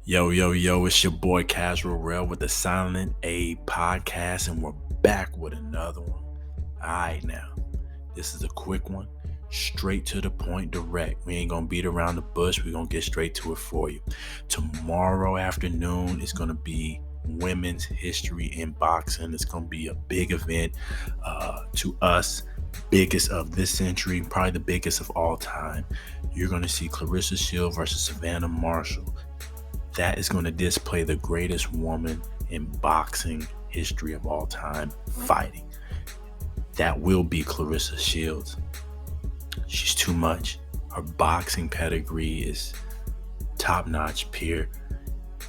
Yo, yo, yo, it's your boy Casual Rail with the Silent A podcast, and we're back with another one. Alright, now, this is a quick one, straight to the point, direct. We ain't gonna beat around the bush, we're gonna get straight to it for you. Tomorrow afternoon is gonna be Women's History in Boxing. It's gonna be a big event to us, biggest of this century, probably the biggest of all time. You're gonna see Claressa Shields versus Savannah Marshall. That is going to display the greatest woman in boxing history of all time fighting. That will be Claressa Shields. She's too much. Her boxing pedigree is top-notch, peer,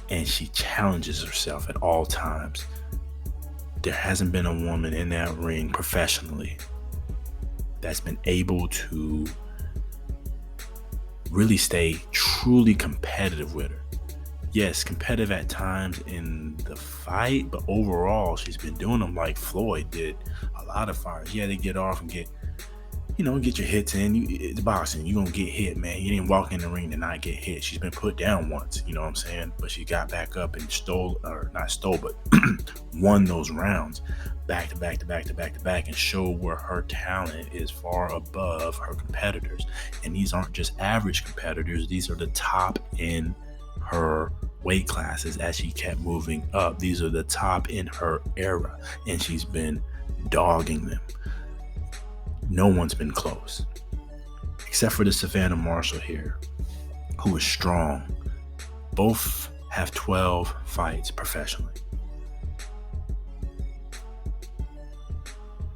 and she challenges herself at all times. There hasn't been a woman in that ring professionally that's been able to really stay truly competitive with her. Yes, competitive at times in the fight, but overall, she's been doing them like Floyd did. A lot of fighters, they get off and get your hits in. It's boxing. You're going to get hit, man. You didn't walk in the ring to not get hit. She's been put down once, you know what I'm saying? But she got back up and won those rounds back to back and showed where her talent is far above her competitors. And these aren't just average competitors. These are the top in her weight classes as she kept moving up. These are the top in her era, and she's been dogging them. No one's been close, except for the Savannah Marshall here, who is strong. Both have 12 fights professionally.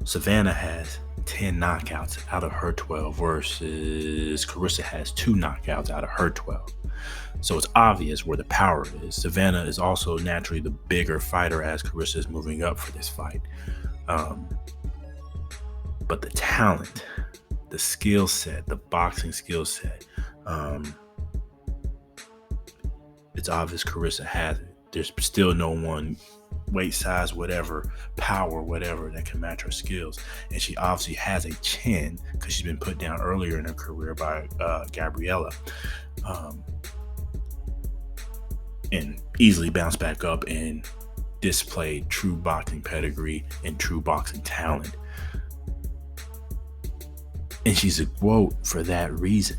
Savannah has 10 knockouts out of her 12 versus Claressa has 2 knockouts out of her 12. So it's obvious where the power is. Savannah is also naturally the bigger fighter as Claressa is moving up for this fight. But the talent, the skill set, the boxing skill set, it's obvious Claressa has it. There's still no one weight size, whatever, power, whatever, that can match her skills. And she obviously has a chin because she's been put down earlier in her career by Gabriella. And easily bounced back up and displayed true boxing pedigree and true boxing talent. And she's a GOAT for that reason.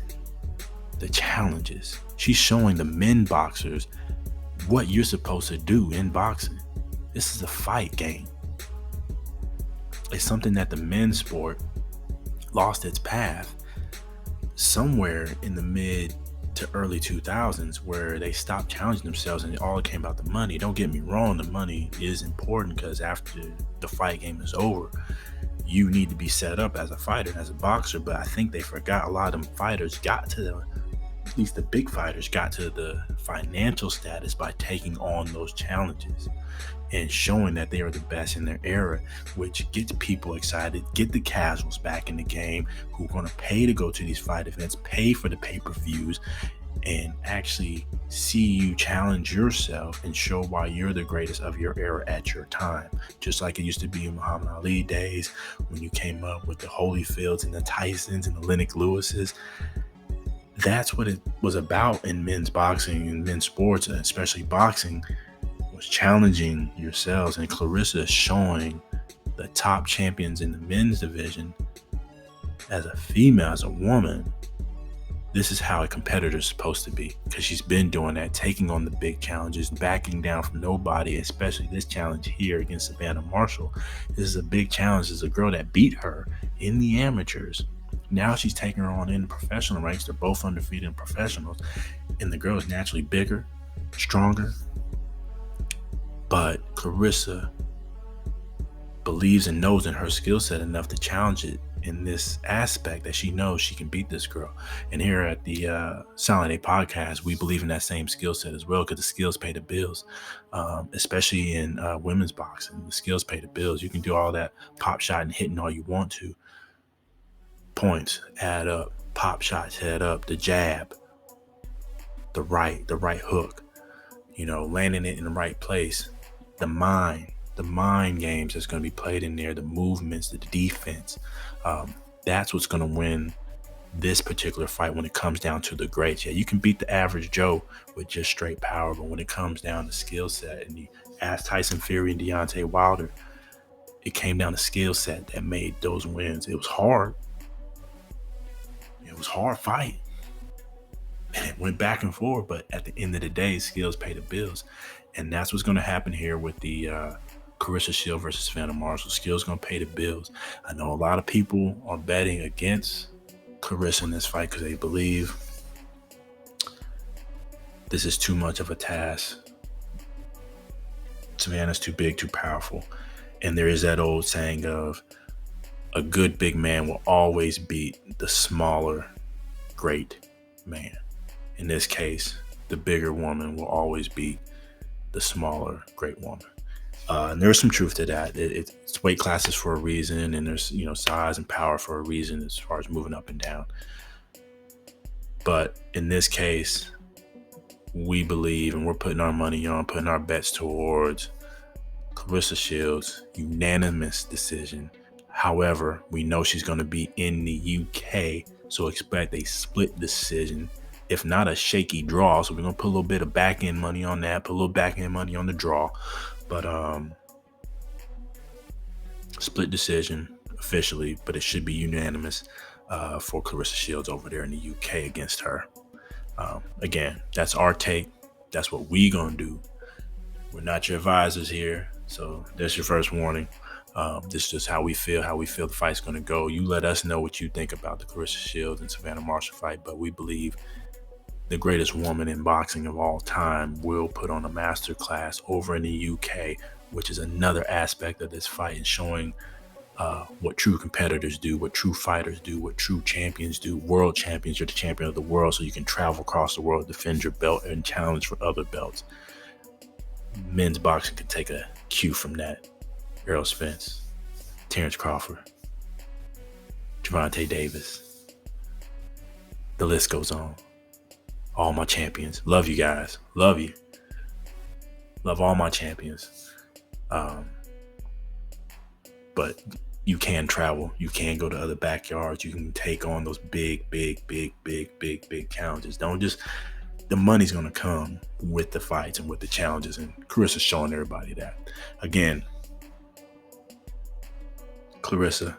The challenges. She's showing the men boxers what you're supposed to do in boxing. This is a fight game. It's something that the men's sport lost its path somewhere in the mid to early 2000s, where they stopped challenging themselves and it all came about the money. Don't get me wrong, the money is important because after the fight game is over, you need to be set up as a fighter and as a boxer. But I think they forgot a lot of them fighters got to at least the big fighters got to the financial status by taking on those challenges and showing that they are the best in their era, which gets people excited, get the casuals back in the game who are going to pay to go to these fight events, pay for the pay-per-views, and actually see you challenge yourself and show why you're the greatest of your era at your time. Just like it used to be in Muhammad Ali days when you came up with the Holyfields and the Tysons and the Lennox Lewises. That's what it was about in men's boxing and men's sports, especially boxing, was challenging yourselves. And Claressa is showing the top champions in the men's division as a female, as a woman, this is how a competitor is supposed to be, because she's been doing that, taking on the big challenges, backing down from nobody, especially this challenge here against Savannah Marshall. This is a big challenge. This is a girl that beat her in the amateurs. Now she's taking her on in the professional ranks. They're both undefeated in professionals, and the girl is naturally bigger, stronger. But Claressa believes and knows in her skill set enough to challenge it in this aspect that she knows she can beat this girl. And here at the Silent A podcast, we believe in that same skill set as well, because the skills pay the bills, especially in women's boxing. The skills pay the bills. You can do all that pop shot and hitting all you want to. Points add up, pop shots add up, the jab, the right hook, landing it in the right place, the mind games that's going to be played in there, the movements, the defense. That's what's going to win this particular fight, when it comes down to the greats, yeah, you can beat the average Joe with just straight power, but when it comes down to skill set, and you ask Tyson Fury and Deontay Wilder, it came down to skill set that made those wins. It was hard. It was hard fight. And it went back and forth, but at the end of the day, skills pay the bills. And that's what's going to happen here with the Claressa Shields versus Savannah Marshall. Skills going to pay the bills. I know a lot of people are betting against Claressa in this fight because they believe this is too much of a task. Savannah's too big, too powerful. And there is that old saying of a good big man will always beat the smaller, great man. In this case, the bigger woman will always beat the smaller, great woman. And there's some truth to that. It's weight classes for a reason, and there's size and power for a reason as far as moving up and down. But in this case, we believe, and we're putting our money on, putting our bets towards Claressa Shields, unanimous decision. However, we know she's going to be in the UK, so expect a split decision, if not a shaky draw. So we're going to put a little bit of back end money on that, put a little back end money on the draw. But split decision officially, but it should be unanimous for Claressa Shields over there in the UK against her. Again, that's our take. That's what we gonna do. We're not your advisors here, so that's your first warning. This is just how we feel the fight's gonna go. You let us know what you think about the Claressa Shields and Savannah Marshall fight, but we believe the greatest woman in boxing of all time will put on a master class over in the UK, which is another aspect of this fight, and showing what true competitors do, what true fighters do, what true champions do. World champions, you're the champion of the world, so you can travel across the world, defend your belt, and challenge for other belts. Men's boxing could take a cue from that. Errol Spence, Terrence Crawford, Gervonta Davis. The list goes on. All my champions. Love you guys. Love you. Love all my champions. But you can travel. You can go to other backyards. You can take on those big challenges. The money's going to come with the fights and with the challenges. And Clarissa's showing everybody that. Again, Claressa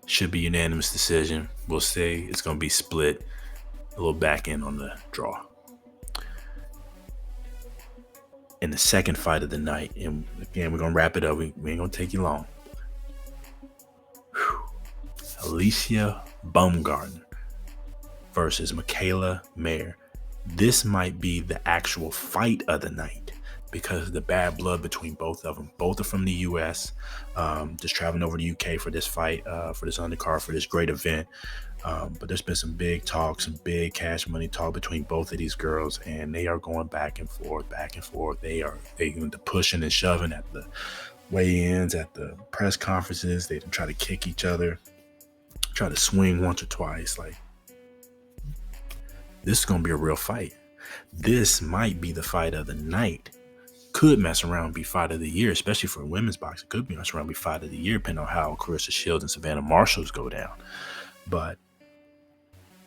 should be unanimous decision. We'll say it's going to be split. A little back end on the draw. In the second fight of the night, and again, we're going to wrap it up. We ain't going to take you long. Alycia Baumgardner versus Mikaela Mayer. This might be the actual fight of the night because of the bad blood between both of them. Both are from the U.S., just traveling over to UK for this fight, for this undercard, for this great event. But there's been some big talk, some big cash money talk between both of these girls, and they are going back and forth. They going to pushing and shoving at the weigh-ins, at the press conferences. They try to kick each other, try to swing once or twice. Like, this is going to be a real fight. This might be the fight of the night. Could mess around and be fight of the year, especially for women's boxing. Could be mess around and be fight of the year, depending on how Claressa Shields and Savannah Marshall go down. But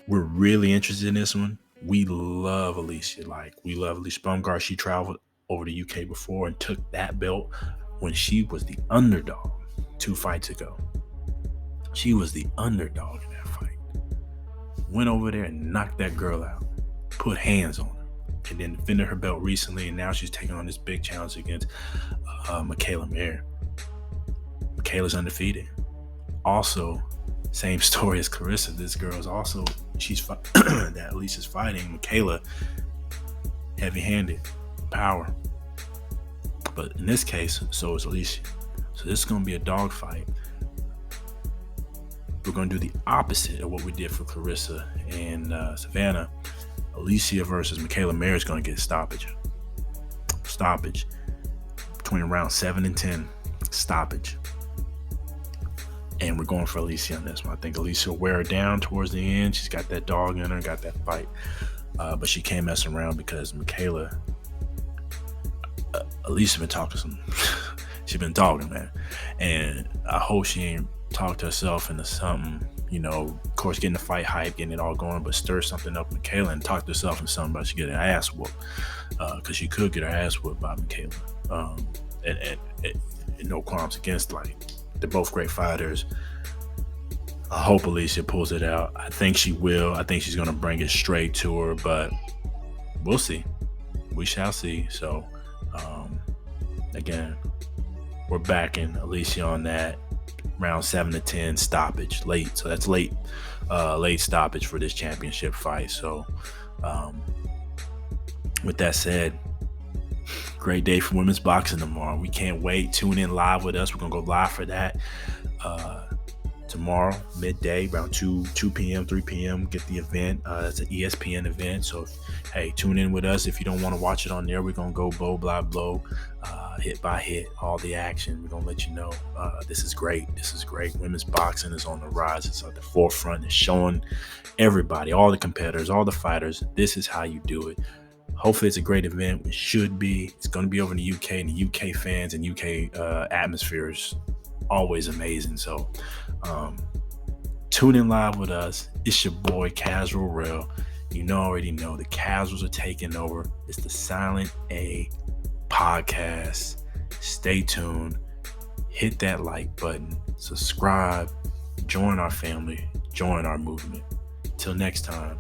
we're really interested in this one. We love Alycia. We love Alycia Baumgardner. She traveled over to UK before and took that belt when she was the underdog 2 fights ago. She was the underdog in that fight. Went over there and knocked that girl out. Put hands on her. And then defended her belt recently, and now she's taking on this big challenge against Mikaela Mayer. Mikaela's undefeated. Also, same story as Claressa. This girl is also, that Alicia's fighting Mikaela, heavy-handed, power. But in this case, so is Alycia. So this is going to be a dog fight. We're going to do the opposite of what we did for Claressa and Savannah. Alycia versus Mikaela Mayer is going to get stoppage. Between round 7 and 10. Stoppage. And we're going for Alycia on this one. I think Alycia will wear her down towards the end. She's got that dog in her, got that fight. But she can't mess around because Mikaela, Alycia been talking some. She's been talking, man. And I hope she ain't talked herself into something, of course, getting the fight hype, getting it all going, but stir something up Mikaela and talked herself into something about she getting her ass whooped. Because she could get her ass whooped by Mikaela. And no qualms against, like, they're both great fighters. I hope Alycia pulls it out. I think she will. I think she's going to bring it straight to her, but we'll see. We shall see. So, again, we're backing Alycia on that. Round 7 to 10 stoppage, late. So that's late stoppage for this championship fight. So, with that said, great day for women's boxing tomorrow. We can't wait. Tune in live with us. We're going to go live for that tomorrow, midday, around 2 p.m., 3 p.m. Get the event. It's an ESPN event. So, tune in with us. If you don't want to watch it on there, we're going to go blow by blow, hit by hit, all the action. We're going to let you know. This is great. Women's boxing is on the rise. It's at the forefront. It's showing everybody, all the competitors, all the fighters, this is how you do it. Hopefully it's a great event. It should be. It's going to be over in the UK, and the UK fans and UK atmosphere is always amazing. So tune in live with us. It's your boy, Casual Real. You already know the casuals are taking over. It's the Silent A podcast. Stay tuned. Hit that like button. Subscribe. Join our family. Join our movement. Till next time.